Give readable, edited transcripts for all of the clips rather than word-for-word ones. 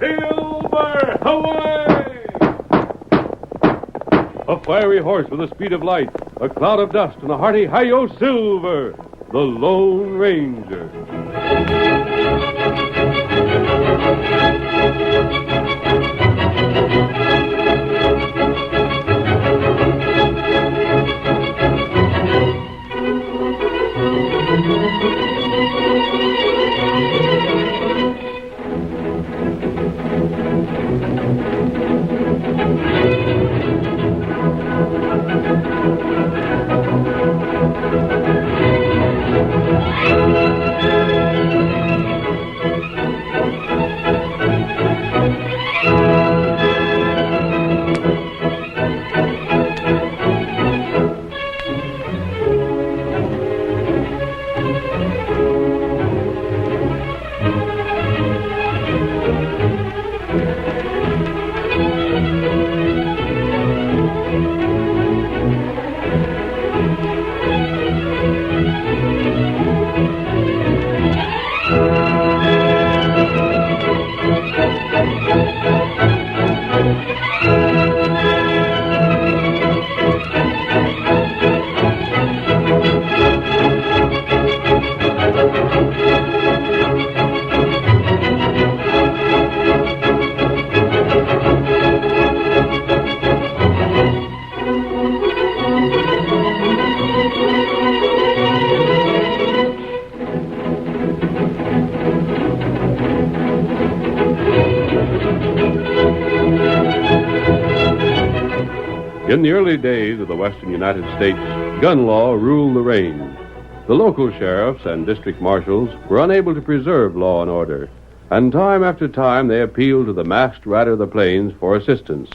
Silver! Away! A fiery horse with the speed of light, a cloud of dust, and a hearty hi-yo Silver, the Lone Ranger. In the early days of the western United States, gun law ruled the range. The local sheriffs and district marshals were unable to preserve law and order, and time after time they appealed to the masked rider of the plains for assistance.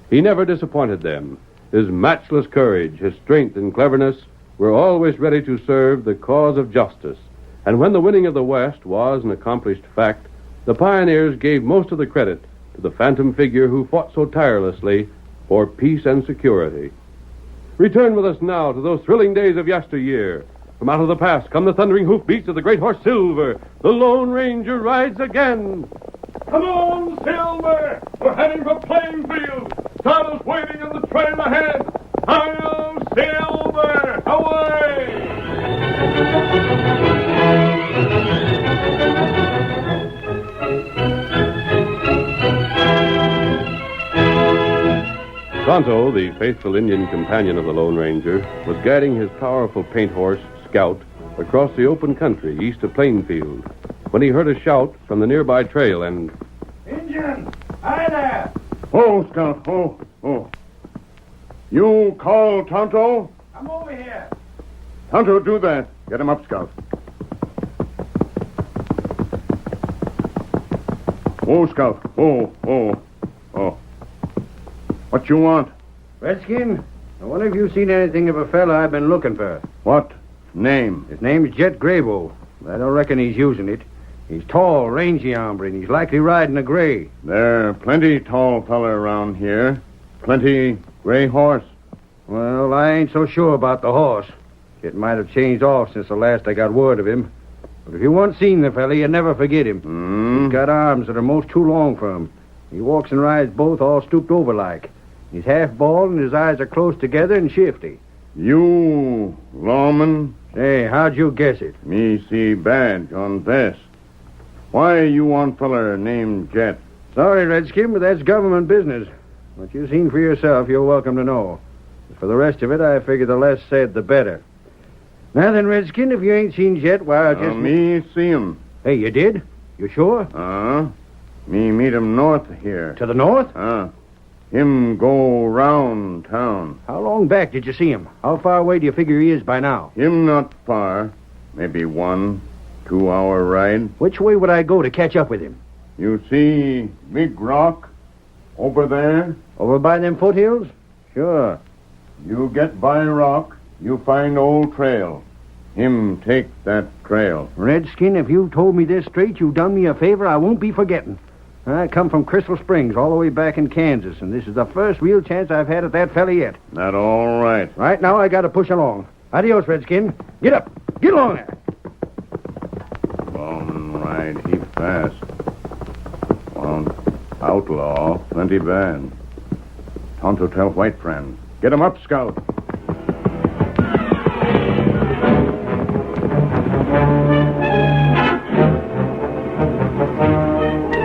He never disappointed them. His matchless courage, his strength and cleverness were always ready to serve the cause of justice. And when the winning of the West was an accomplished fact, the pioneers gave most of the credit to the phantom figure who fought so tirelessly for peace and security. Return with us now to those thrilling days of yesteryear. From out of the past come the thundering hoofbeats of the great horse Silver. The Lone Ranger rides again. Come on, Silver! We're heading for Plainfield. Todd is waiting on the trail ahead. Hi-yo, Silver! Away! Tonto, the faithful Indian companion of the Lone Ranger, was guiding his powerful paint horse, Scout, across the open country east of Plainfield when he heard a shout from the nearby trail and... Injun! Hi there! Oh, Scout, oh. You call Tonto? I'm over here. Tonto, do that. Get him up, Scout. Oh, Scout. Oh. What you want? Redskin, I wonder if you've seen anything of a fella I've been looking for. What name? His name's Jet Graybo. I don't reckon he's using it. He's tall, rangy hombre, and he's likely riding a gray. There are plenty tall fella around here. Plenty gray horse. Well, I ain't so sure about the horse. It might have changed off since the last I got word of him. But if you once seen the fella, you never forget him. He's got arms that are most too long for him. He walks and rides both all stooped over like. He's half bald and his eyes are close together and shifty. You, lawman? Hey, how'd you guess it? Me see badge on vest. Why you want feller named Jet? Sorry, Redskin, but that's government business. What you've seen for yourself, you're welcome to know. For the rest of it, I figure the less said, the better. Now then, Redskin, if you ain't seen Jet, why, I'll just... Me see him. Hey, you did? You sure? Me meet him north of here. To the north? Him go round town. How long back did you see him? How far away do you figure he is by now? Him not far. Maybe 1-2 hour ride. Which way would I go to catch up with him? You see big rock over there? Over by them foothills? Sure. You get by rock, you find old trail. Him take that trail. Redskin, if you told me this straight, you done me a favor I won't be forgetting. I come from Crystal Springs all the way back in Kansas, and this is the first real chance I've had at that fella yet. That all right. Right now, I gotta push along. Adios, Redskin. Get up. Get along there. Long ride, he fast. Won't outlaw, plenty bad. Tonto tell white friend. Get him up, Scout.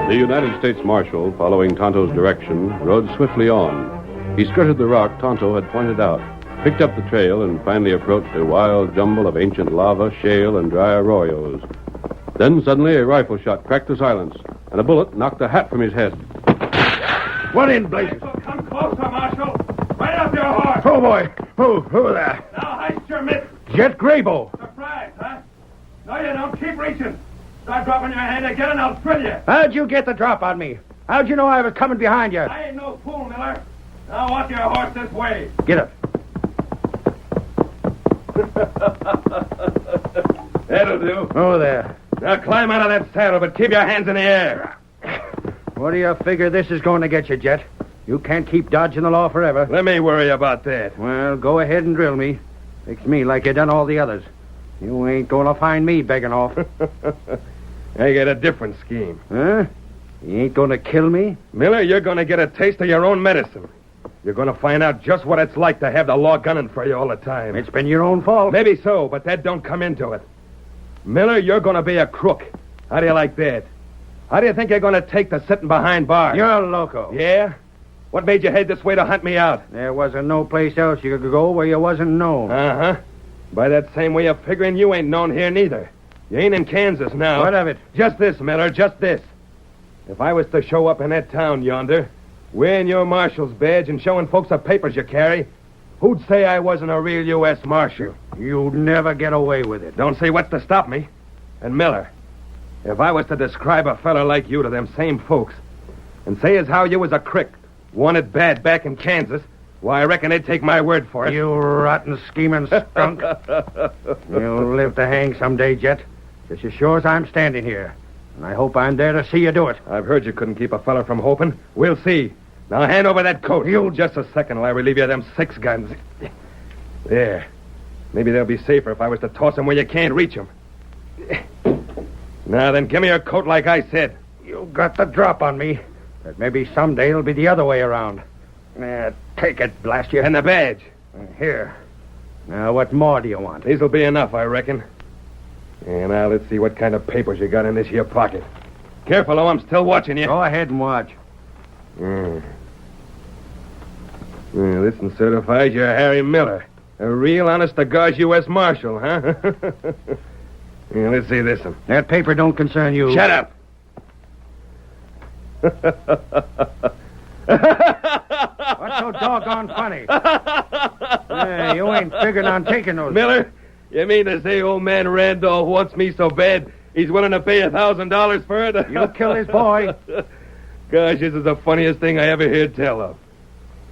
The United States Marshal, following Tonto's direction, rode swiftly on. He skirted the rock Tonto had pointed out, picked up the trail, and finally approached a wild jumble of ancient lava, shale, and dry arroyos. Then suddenly a rifle shot cracked the silence, and a bullet knocked the hat from his head. What in blazes? Come closer, Marshal. Right up your horse. Oh, boy. Who there? Now heist your mitt. Jet Graybo. Surprise, huh? No, you don't. Keep reaching. Start dropping your hand again, and I'll drill you. How'd you get the drop on me? How'd you know I was coming behind you? I ain't no fool, Miller. Now walk your horse this way. Get up. That'll do. Oh, there. Now climb out of that saddle, but keep your hands in the air. What do you figure this is going to get you, Jet? You can't keep dodging the law forever. Let me worry about that. Well, go ahead and drill me. Fix me like you done all the others. You ain't going to find me begging off. I got a different scheme. Huh? You ain't going to kill me? Miller, you're going to get a taste of your own medicine. You're going to find out just what it's like to have the law gunning for you all the time. It's been your own fault. Maybe so, but that don't come into it. Miller, you're going to be a crook. How do you like that? How do you think you're going to take to sitting behind bars? You're loco. Yeah? What made you head this way to hunt me out? There wasn't no place else you could go where you wasn't known. Uh-huh. By that same way of figuring, you ain't known here neither. You ain't in Kansas now. What of it? Just this, Miller, just this. If I was to show up in that town yonder, wearing your marshal's badge and showing folks the papers you carry, who'd say I wasn't a real U.S. Marshal? You'd never get away with it. Don't say what's to stop me. And Miller, if I was to describe a fella like you to them same folks and say as how you was a crick, wanted bad back in Kansas, why, I reckon they'd take my word for it. You rotten, scheming skunk. You'll live to hang someday, Jet. Just as sure as I'm standing here. And I hope I'm there to see you do it. I've heard you couldn't keep a fella from hoping. We'll see. Now hand over that coat. You just a second while I relieve you of them 6 guns. There. Maybe they'll be safer if I was to toss them where you can't reach them. Now then, give me your coat like I said. You got the drop on me. But maybe someday it'll be the other way around. Take it, blast you. And the badge. Here. Now, what more do you want? These'll be enough, I reckon. And now let's see what kind of papers you got in this here pocket. Careful, oh, I'm still watching you. Go ahead and watch. Well, this one certifies you're Harry Miller. A real honest-to-gosh U.S. Marshal, huh? Yeah, let's see this one. That paper don't concern you. Shut up! What's so doggone funny? Hey, you ain't figuring on taking those. Miller, you mean to say old man Randolph wants me so bad he's willing to pay $1,000 for it? You kill his boy. Gosh, this is the funniest thing I ever heard tell of.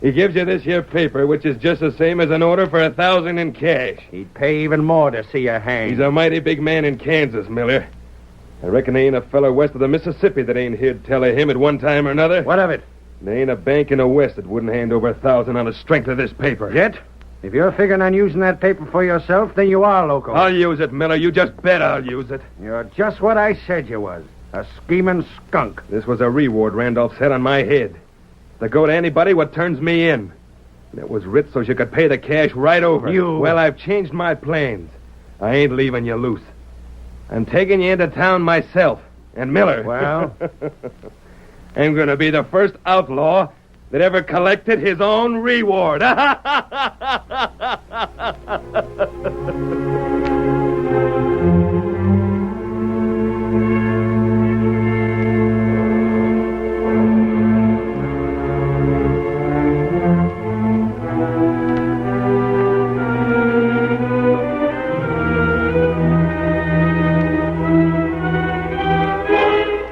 He gives you this here paper, which is just the same as an order for $1,000 in cash. He'd pay even more to see you hang. He's a mighty big man in Kansas, Miller. I reckon there ain't a feller west of the Mississippi that ain't heard tell of him at one time or another. What of it? There ain't a bank in the West that wouldn't hand over $1,000 on the strength of this paper. Jet, if you're figuring on using that paper for yourself, then you are loco. I'll use it, Miller. You just bet I'll use it. You're just what I said you was. A scheming skunk. This was a reward Randolph set on my head. To go to anybody what turns me in. And it was writ so you could pay the cash right over. You... Well, I've changed my plans. I ain't leaving you loose. I'm taking you into town myself. And Miller... Well? I'm going to be the first outlaw that ever collected his own reward.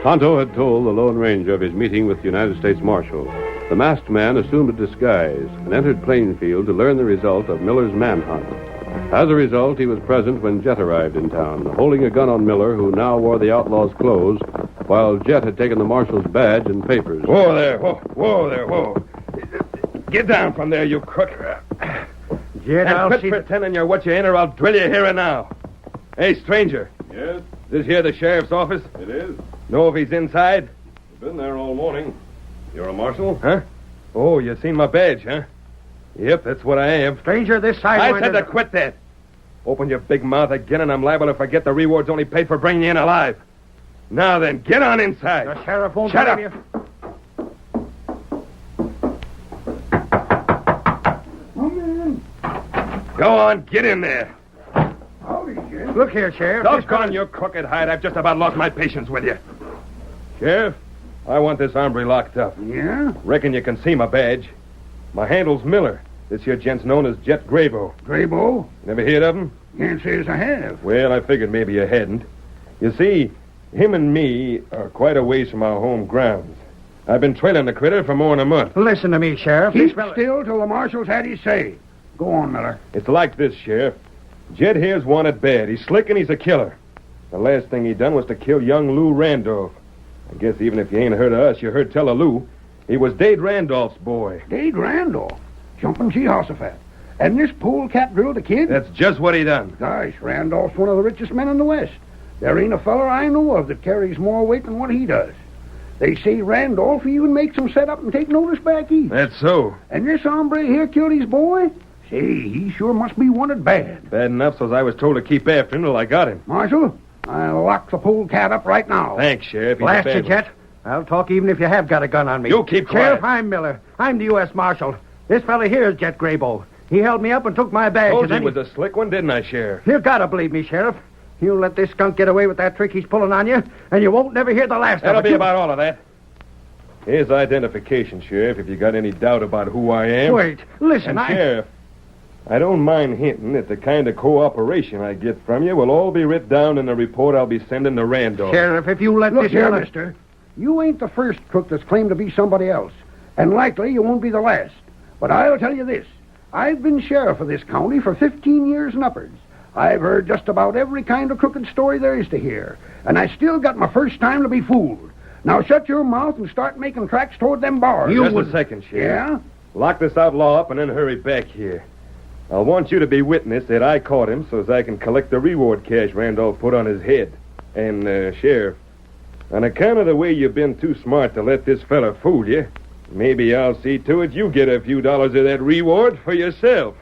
Tonto had told the Lone Ranger of his meeting with the United States Marshal. The masked man assumed a disguise and entered Plainfield to learn the result of Miller's manhunt. As a result, he was present when Jet arrived in town, holding a gun on Miller, who now wore the outlaw's clothes, while Jet had taken the marshal's badge and papers. Whoa there, whoa there, whoa. Get down from there, you crook. Jet, And I'll quit see... pretending you're what you ain't, or I'll drill you here and now. Hey, stranger. Yes, This here the sheriff's office? it is. Know if he's inside? Been there all morning. You're a marshal? Huh? Oh, you seen my badge, huh? Yep, that's what I am. Stranger, this I sidewinder... said to quit that. Open your big mouth again, and I'm liable to forget the reward's only paid for bringing you in alive. Now then, get on inside. The sheriff won't Shut believe up. you. Come in. Go on, get in there. Howdy, Sheriff. Look here, Sheriff. Doggone your crooked hide. I've just about lost my patience with you. Sheriff, I want this hombre locked up. Yeah? Reckon you can see my badge. My handle's Miller. This here gent's known as Jet Graybo. Graybo? Never heard of him? Can't say as I have. Well, I figured maybe you hadn't. You see, him and me are quite a ways from our home grounds. I've been trailing the critter for more than a month. Listen to me, Sheriff. Keep This fella- still till the marshal's had his say. Go on, Miller. It's like this, Sheriff. Jet here's wanted bad. He's slick and he's a killer. The last thing he done was to kill young Lou Randolph. I guess even if you ain't heard of us, you heard tell of Lou. He was Dade Randolph's boy. Dade Randolph. Jumping Jehoshaphat. And this polecat drilled a kid? That's just what he done. Gosh, Randolph's one of the richest men in the West. There ain't a feller I know of that carries more weight than what he does. They say Randolph even makes him set up and take notice back east. That's so. And this hombre here killed his boy? Say, he sure must be wanted bad. Bad enough so I was told to keep after him till I got him. Marshal, I'll lock the polecat up right now. Thanks, Sheriff. He's a Blast bad you, one. Jet. I'll talk even if you have got a gun on me. You keep quiet. Sheriff, I'm Miller. I'm the U.S. Marshal. This fella here is Jet Graybo. He held me up and took my badge. Told and you then he was a slick one, didn't I, Sheriff? You gotta believe me, Sheriff. You let this skunk get away with that trick he's pulling on you, and you won't never hear the last That'll of it. be about all of that. Here's identification, Sheriff, if you got any doubt about who I am. Wait, listen, And, Sheriff, I don't mind hinting that the kind of cooperation I get from you will all be writ down in the report I'll be sending to Randolph. Sheriff, if you let Look this here, fella... mister. You ain't the first crook that's claimed to be somebody else. And likely you won't be the last. But I'll tell you this. I've been sheriff of this county for 15 years and upwards. I've heard just about every kind of crooked story there is to hear. And I still got my first time to be fooled. Now shut your mouth and start making tracks toward them bars. Just a second, Sheriff. Yeah? Lock this outlaw up and then hurry back here. I want you to be witness that I caught him so as I can collect the reward cash Randolph put on his head. And, Sheriff, on account of the way you've been too smart to let this fella fool you, maybe I'll see to it you get a few dollars of that reward for yourself.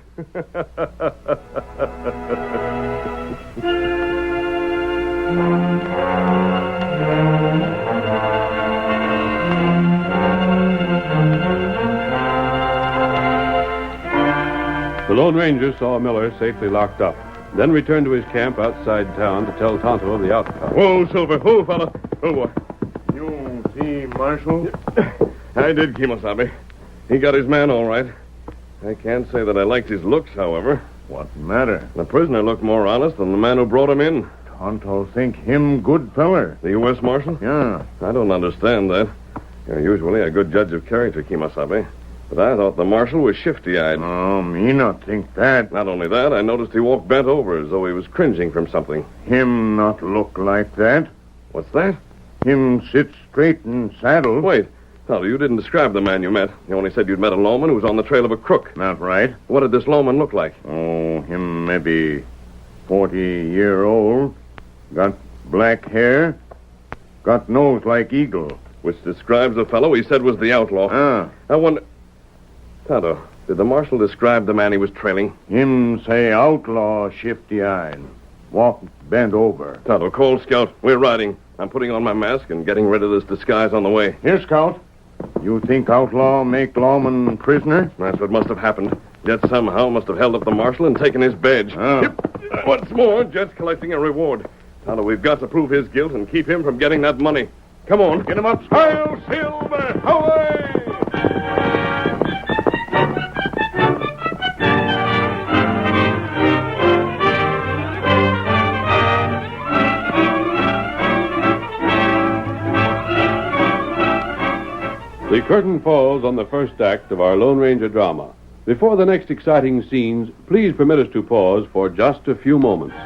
The Lone Ranger saw Miller safely locked up, then returned to his camp outside town to tell Tonto of the outcome. Whoa, Silver. Whoa, fella. Oh, boy. You see, Marshal? I did, Kemosabe. He got his man all right. I can't say that I liked his looks, however. What matter? The prisoner looked more honest than the man who brought him in. Tonto think him good feller. The U.S. Marshal? Yeah. I don't understand that. You're usually a good judge of character, Kemosabe. But I thought the marshal was shifty-eyed. Oh, me not think that. Not only that, I noticed he walked bent over as though he was cringing from something. Him not look like that. What's that? Him sit straight in saddle. Wait. Tonto, you didn't describe the man you met. You only said you'd met a lawman who was on the trail of a crook. Not right. What did this lawman look like? Oh, him maybe 40-year-old. Got black hair. Got nose like eagle. Which describes the fellow he said was the outlaw. Ah. I wonder... Tonto, did the marshal describe the man he was trailing? Him say outlaw shifty-eyed. Walk bent over. Tonto, call Scout. We're riding. I'm putting on my mask and getting rid of this disguise on the way. Here, Scout. You think outlaw make lawman prisoner? That's what must have happened. Jet somehow must have held up the marshal and taken his badge. Oh. Yep. What's more, Jet's collecting a reward. Tonto, we've got to prove his guilt and keep him from getting that money. Come on. Get him up, Hail Silver! Away! The curtain falls on the first act of our Lone Ranger drama. Before the next exciting scenes, please permit us to pause for just a few moments.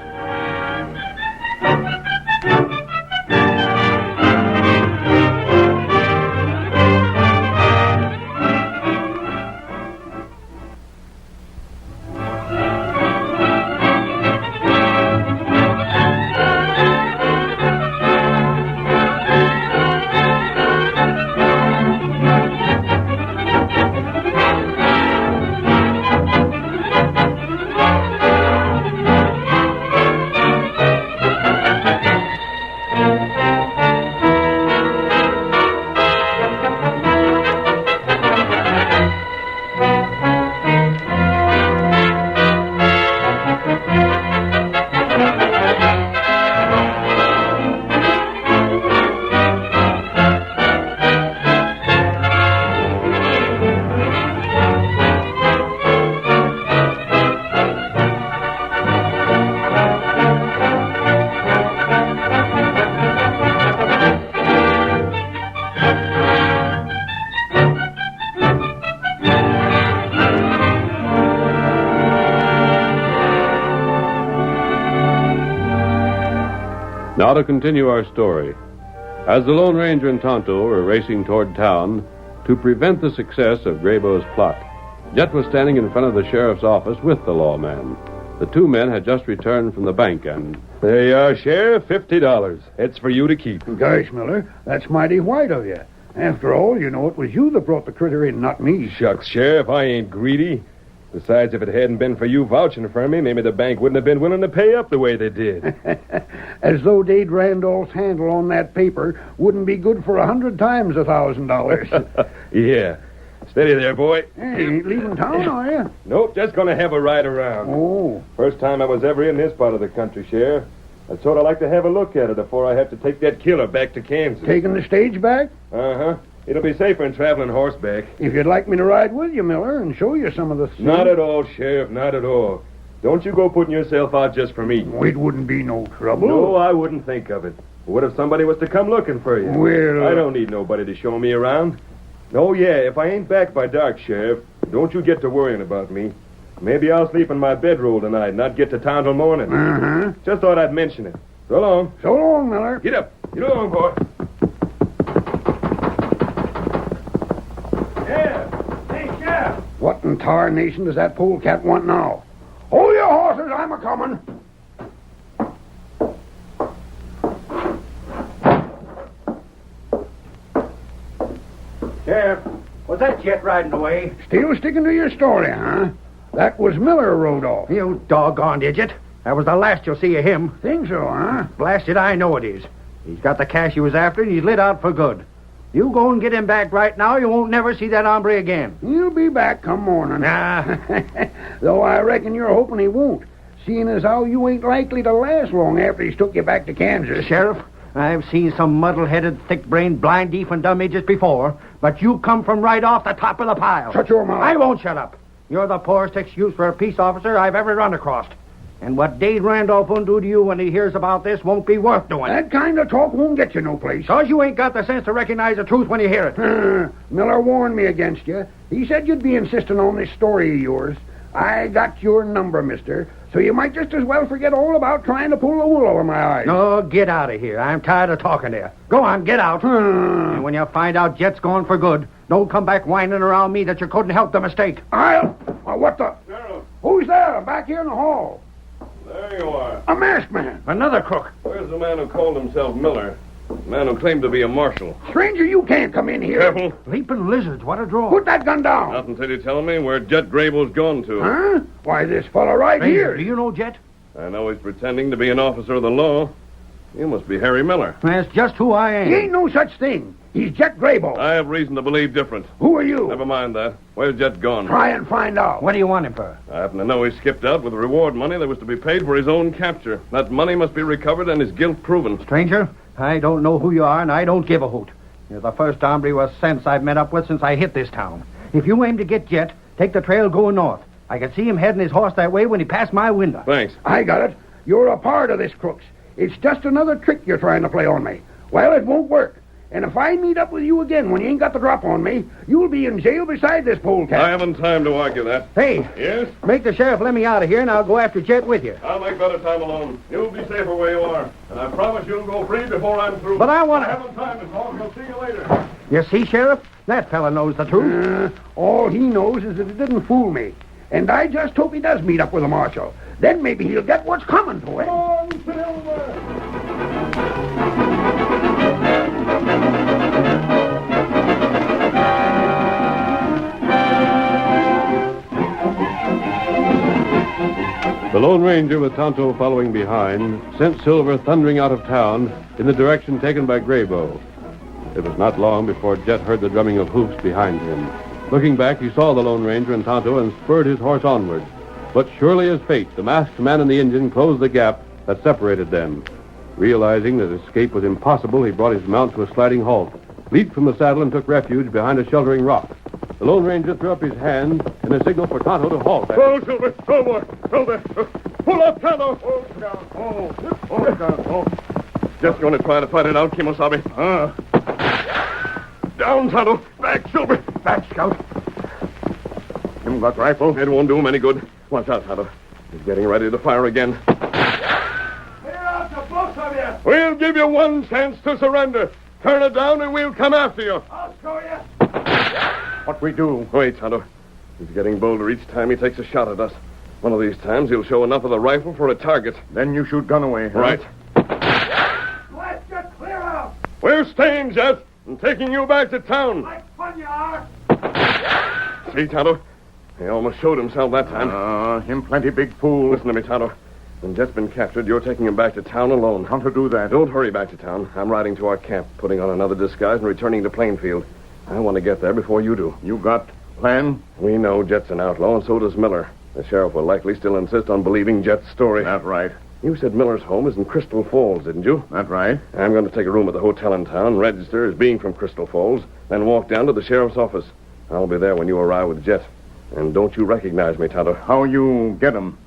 Now to continue our story. As the Lone Ranger and Tonto were racing toward town to prevent the success of Graybo's plot, Jet was standing in front of the sheriff's office with the lawman. The two men had just returned from the bank and... There you are, Sheriff. $50. It's for you to keep. Gosh, Miller, that's mighty white of you. After all, you know it was you that brought the critter in, not me. Shucks, Sheriff, I ain't greedy. Besides, if it hadn't been for you vouching for me, maybe the bank wouldn't have been willing to pay up the way they did. As though Dade Randolph's handle on that paper wouldn't be good for 100 times $1,000. Yeah. Steady there, boy. Hey, you ain't leaving town, are you? Nope, just gonna have a ride around. Oh. First time I was ever in this part of the country, Sheriff. I'd sort of like to have a look at it before I have to take that killer back to Kansas. Taking the stage back? Uh-huh. It'll be safer than traveling horseback. If you'd like me to ride with you, Miller, and show you some of the things. Not at all, Sheriff, not at all. Don't you go putting yourself out just for me. It wouldn't be no trouble. No, I wouldn't think of it. What if somebody was to come looking for you? Well... I don't need nobody to show me around. Oh, yeah, if I ain't back by dark, Sheriff, don't you get to worrying about me. Maybe I'll sleep in my bedroll tonight and not get to town till morning. Uh-huh. Just thought I'd mention it. So long. So long, Miller. Get up. Get along, boy. Sheriff. What in tarnation does that polecat want now? Hold your horses, I'm a-coming. Sheriff, was that jet riding away? Still sticking to your story, huh? That was Miller who rode off. You doggone idiot. That was the last you'll see of him. Think so, huh? Blasted, I know it is. He's got the cash he was after, and he's lit out for good. You go and get him back right now, you won't never see that hombre again. He'll be back come morning. Nah. Though I reckon you're hoping he won't, seeing as how you ain't likely to last long after he's took you back to Kansas. Sheriff, I've seen some muddle-headed, thick-brained, blind, deaf, and dumb idiots before, but you come from right off the top of the pile. Shut your mouth. I won't shut up. You're the poorest excuse for a peace officer I've ever run across. And what Dade Randolph will do to you when he hears about this won't be worth doing. That kind of talk won't get you no place. Because you ain't got the sense to recognize the truth when you hear it. Miller warned me against you. He said you'd be insisting on this story of yours. I got your number, mister, so you might just as well forget all about trying to pull the wool over my eyes. No, get out of here. I'm tired of talking to you. Go on, get out. And when you find out Jet's gone for good, don't come back whining around me that you couldn't help the mistake. What the... Sheriff, Who's there? Back here in the hall. there you are. A masked man. Another crook. Where's the man who called himself Miller? The man who claimed to be a marshal. Stranger, you can't come in here. Careful. Leaping lizards, what a draw. Put that gun down. Not until you tell me where Jet Grable's gone to. Huh? Why, this fella right Stranger, here. do you know Jet? I know he's pretending to be an officer of the law. You must be Harry Miller. That's just who I am. He ain't no such thing. He's Jet Grable. I have reason to believe different. Who are you? Never mind that. Where's Jet gone? Try and find out. What do you want him for? I happen to know he skipped out with reward money that was to be paid for his own capture. That money must be recovered and his guilt proven. Stranger, I don't know who you are, and I don't give a hoot. You're the first hombre with sense I've met up with since I hit this town. If you aim to get Jet, take the trail going north. I could see him heading his horse that way when he passed my window. Thanks. I got it. You're a part of this, crooks. It's just another trick you're trying to play on me. Well, it won't work. And if I meet up with you again when you ain't got the drop on me, you'll be in jail beside this polecat. I haven't time to argue that. Hey, Yes? make the sheriff let me out of here, and I'll go after Jet with you. I'll make better time alone. You'll be safer where you are. And I promise you'll go free before I'm through. But I want I to... haven't time to talk. I'll see you later. You see, Sheriff? That fella knows the truth. All he knows is that it didn't fool me. And I just hope he does meet up with the marshal. Then maybe he'll get what's coming to him. The Lone Ranger, with Tonto following behind, sent Silver thundering out of town in the direction taken by Graybo. It was not long before Jet heard the drumming of hoofs behind him. Looking back, he saw the Lone Ranger and Tonto and spurred his horse onward. But surely as fate, the masked man and the Indian closed the gap that separated them. Realizing that escape was impossible, he brought his mount to a sliding halt, leaped from the saddle, and took refuge behind a sheltering rock. The Lone Ranger threw up his hand in a signal for Tonto to halt. Oh, Silver. Oh, boy. Oh, there. Pull up, Tonto. Oh, down. Oh, down. Oh. Just going to try to fight it out, Kimosabe. Down, Tonto. Back, Silver. Back, Scout. Him got rifle. It won't do him any good. Watch out, Tonto. He's getting ready to fire again. Clear out the both of you. We'll give you one chance to surrender. Turn it down and we'll come after you. I'll show you. What we do? Wait, Tonto. He's getting bolder each time he takes a shot at us. One of these times he'll show enough of the rifle for a target. Then you shoot gun away, huh? Right. Let's get clear out. We're staying, Jet, and taking you back to town. Like fun you are. See, Tonto? He almost showed himself that time. Him plenty big fool. Listen to me, Tonto. When Jet's been captured, you're taking him back to town alone. How to do that? Don't hurry back to town. I'm riding to our camp, putting on another disguise, and returning to Plainfield. I want to get there before you do. You got plan? We know Jet's an outlaw, and so does Miller. The sheriff will likely still insist on believing Jet's story. That's right. You said Miller's home is in Crystal Falls, didn't you? That's right. I'm going to take a room at the hotel in town, register as being from Crystal Falls, then walk down to the sheriff's office. I'll be there when you arrive with Jet. And don't you recognize me, Tonto? How you get him?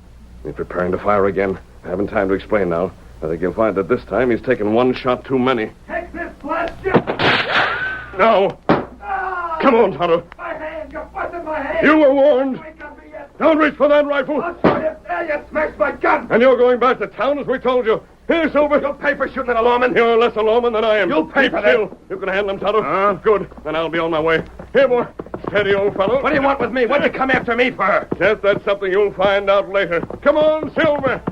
He's preparing to fire again. I haven't time to explain now. I think you'll find that this time he's taken one shot too many. Take this, blast you. No! Ah, Come on, Tonto. my hand. You're busting my hand. You were warned. Wake up me yet. Don't reach for that rifle. I'll show you. There you smashed my gun. And you're going back to town as we told you. Here, Silver. You'll pay for shooting at a lawman. You're less a lawman than I am. You'll pay Keep for that. still. You can handle him, Tonto. Good. Then I'll be on my way. Here, boy. Steady, old fellow. What do you want with me? What'd you come after me for? Yes, that's something you'll find out later. Come on, Silver.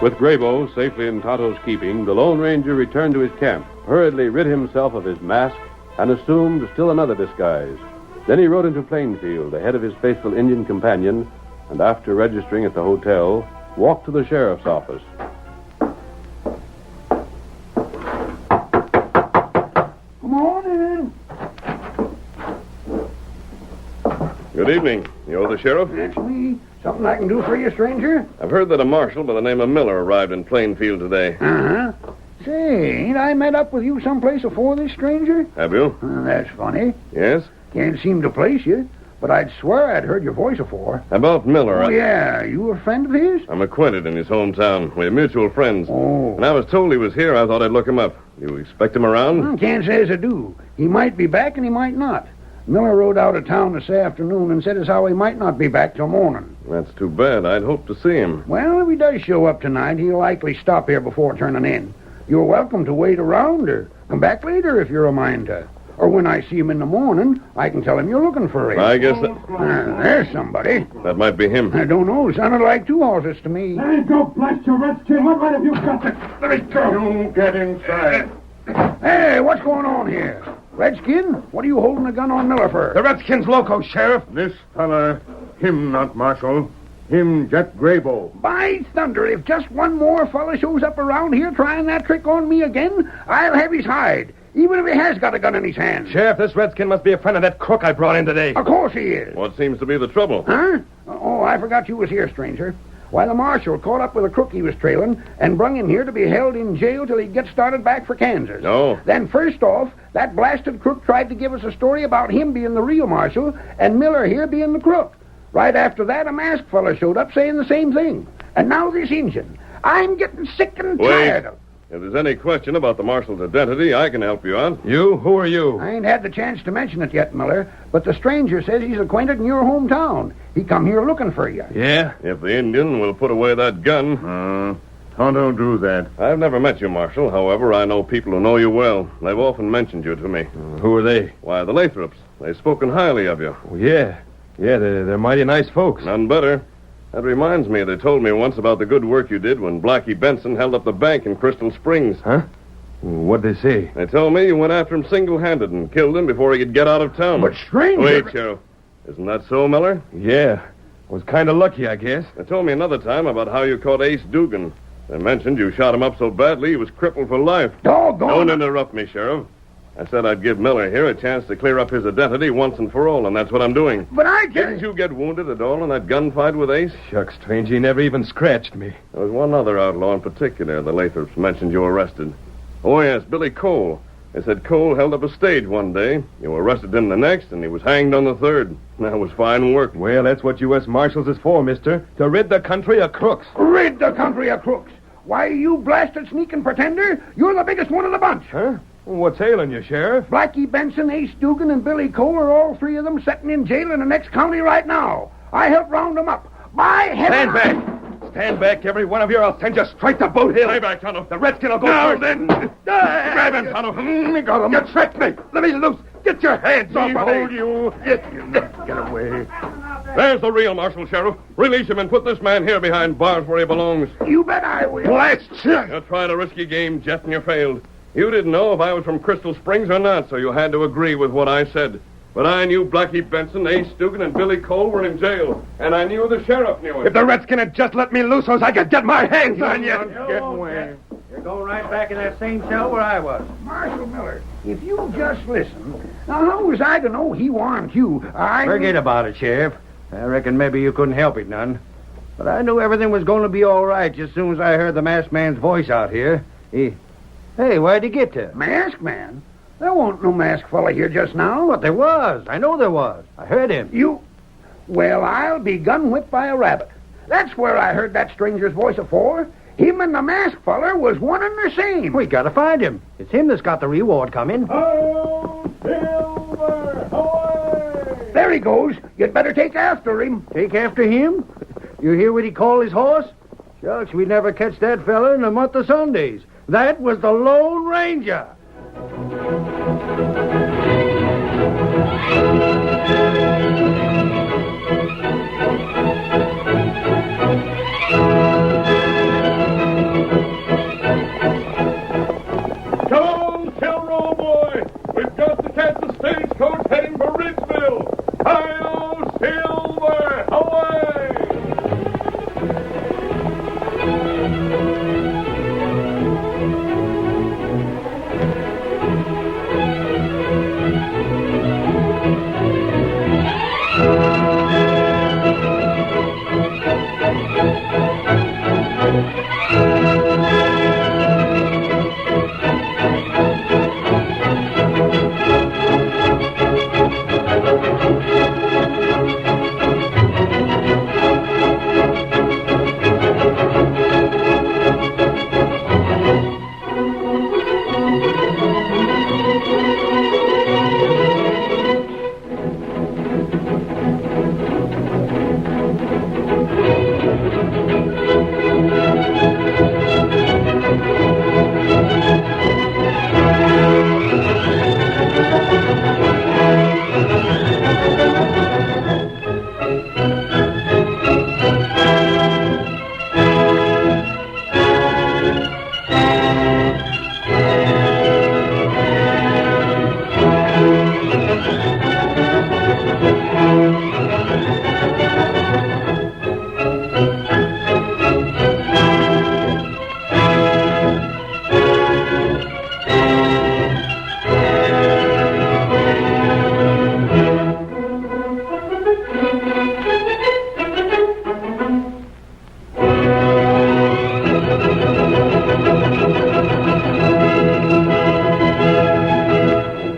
With Grabo safely in Tonto's keeping, the Lone Ranger returned to his camp, hurriedly rid himself of his mask, and assumed still another disguise. Then he rode into Plainfield ahead of his faithful Indian companion, and after registering at the hotel, walked to the sheriff's office. Come on in. Good evening. You're the sheriff? That's me. Something I can do for you, stranger? I've heard that a marshal by the name of Miller arrived in Plainfield today. Uh-huh. Say, ain't I met up with you someplace before this, stranger? Have you? That's funny. Yes? Can't seem to place you, but I'd swear I'd heard your voice before. About Miller. Oh, yeah. You a friend of his? I'm acquainted in his hometown. We're mutual friends. Oh. When I was told he was here, I thought I'd look him up. You expect him around? Can't say as I do. He might be back and he might not. Miller rode out of town this afternoon and said as how he might not be back till morning. That's too bad. I'd hoped to see him. Well, if he does show up tonight, he'll likely stop here before turning in. You're welcome to wait around or come back later if you're a mind to. Or when I see him in the morning, I can tell him you're looking for him. I guess There's somebody. that might be him. I don't know. Sounded like two horses to me. Let me go, blast your redskin. What right have you got to... Let me go. You get inside. Hey, what's going on here? Redskin, what are you holding a gun on Miller for? The Redskin's loco, Sheriff. This fella, him not Marshal. Him Jet Grabo. By thunder, if just one more fella shows up around here trying that trick on me again, I'll have his hide, even if he has got a gun in his hand. Sheriff, this Redskin must be a friend of that crook I brought in today. Of course he is. What seems to be the trouble? Huh? Oh, I forgot you was here, stranger. Why, the marshal caught up with a crook he was trailing and brung him here to be held in jail till he'd get started back for Kansas. No. Then first off, that blasted crook tried to give us a story about him being the real marshal and Miller here being the crook. Right after that, a masked fella showed up saying the same thing. And now this Injun. I'm getting sick and tired of... If there's any question about the marshal's identity, I can help you out. You? Who are you? I ain't had the chance to mention it yet, Miller, but the stranger says he's acquainted in your hometown. He come here looking for you. Yeah? If the Indian will put away that gun. Tonto do that. I've never met you, Marshal. However, I know people who know you well. They've often mentioned you to me. Who are they? Why, the Lathrops. They've spoken highly of you. Oh, yeah. Yeah, they're mighty nice folks. None better. That reminds me, they told me once about the good work you did when Blackie Benson held up the bank in Crystal Springs. Huh? What'd they say? They told me you went after him single-handed and killed him before he could get out of town. But stranger... Wait, Sheriff. Isn't that so, Miller? Yeah. Was kind of lucky, I guess. They told me another time about how you caught Ace Dugan. They mentioned you shot him up so badly he was crippled for life. Doggone. Don't interrupt me, Sheriff. I said I'd give Miller here a chance to clear up his identity once and for all, and that's what I'm doing. But I Didn't you get wounded at all in that gunfight with Ace? Shucks, strange, he never even scratched me. There was one other outlaw in particular the Lathrops mentioned you arrested. Oh, yes, Billy Cole. They said Cole held up a stage one day. You arrested him the next, and he was hanged on the third. That was fine work. Well, that's what U.S. Marshals is for, mister. To rid the country of crooks. Rid the country of crooks. Why, you blasted sneaking pretender, you're the biggest one of the bunch. Huh? What's ailing you, Sheriff? Blackie Benson, Ace Dugan, and Billy Cole are all three of them sitting in jail in the next county right now. I helped round them up. By heaven... Stand back! Stand back, every one of you, or I'll send you straight to Boot Hill. Stay back, Tonto. The redskin will go Now first. then. Grab him, Tonto. Got him. You tricked me. Let me loose. Get your hands off of me. Hold you. Get away. There's the real Marshal, Sheriff. Release him and put this man here behind bars where he belongs. You bet I will. Blast you. You tried a risky game, Jet, and you failed. You didn't know if I was from Crystal Springs or not, so you had to agree with what I said. But I knew Blackie Benson, Ace Dugan, and Billy Cole were in jail, and I knew the sheriff knew it. If the redskin had just let me loose so I could get my hands on you. Get away. You're going right back in that same cell where I was. Marshal Miller, if you just listen. Now, how was I to know he warned you? Forget about it, Sheriff. I reckon maybe you couldn't help it none. But I knew everything was going to be all right just as soon as I heard the masked man's voice out here. Hey, where'd he get to? Masked man? There wasn't no masked fella here just now. But there was. I know there was. I heard him. Well, I'll be gun-whipped by a rabbit. That's where I heard that stranger's voice afore. Him and the masked feller was one and the same. We gotta find him. It's him that's got the reward coming. Oh, Silver! Away! There he goes. You'd better take after him. Take after him? You hear what he called his horse? Shucks, we'd never catch that fella in a month of Sundays. That was the Lone Ranger. Come on, Silver, old boy. We've got to catch the stagecoach heading for Ridgeville. Hi-yo, Silver! Away!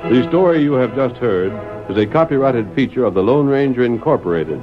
The story you have just heard is a copyrighted feature of the Lone Ranger Incorporated.